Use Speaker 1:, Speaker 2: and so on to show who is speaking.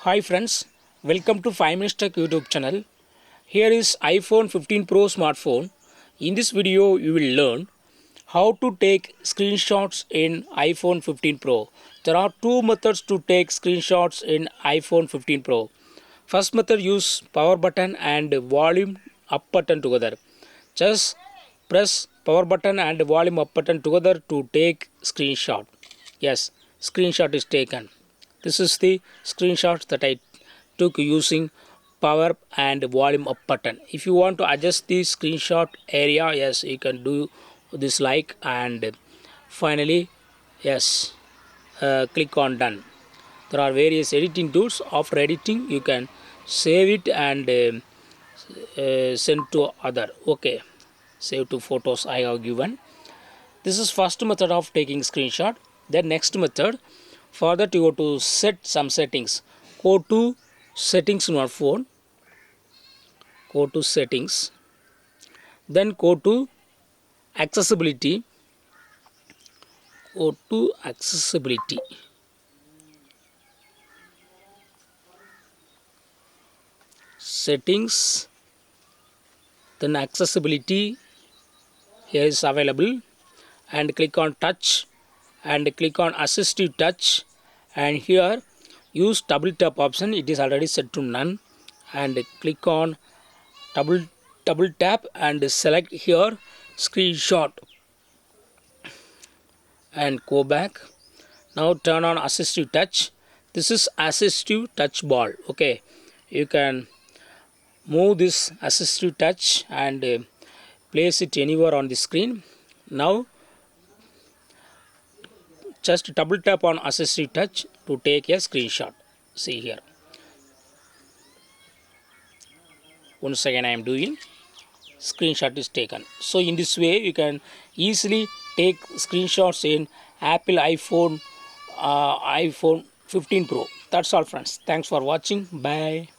Speaker 1: Hi friends, welcome to 5 Minutes Tech YouTube channel. Here is iPhone 15 Pro smartphone. In this video you will learn how to take screenshots in iPhone 15 Pro. There are two methods to take screenshots in iPhone 15 Pro. First method, use power button and volume up button together. Just press power button and volume up button together to take screenshot. Yes, screenshot is taken. This is the screenshot that I took using power and volume up button. If you want to adjust the screenshot area, yes, you can do this like, and finally, yes, click on done. There are various editing tools. After editing, you can save it and send to other. Okay, save to photos I have given. This is first method of taking screenshot. Then next method, for that you go to set some settings. Go to settings in your phone. Go to settings. Then go to accessibility. Go to accessibility. Settings. Then accessibility here is available, and click on touch and click on assistive touch, and here use double tap option. It is already set to none, and click on double tap and select here screenshot and go back. Now turn on assistive touch. This is assistive touch ball. Okay, you can move this assistive touch and place it anywhere on the screen. Now just double tap on assistive touch to take a screenshot. See here, once again I am doing, screenshot is taken. So in this way you can easily take screenshots in Apple iPhone 15 Pro. That's all friends. Thanks for watching. Bye.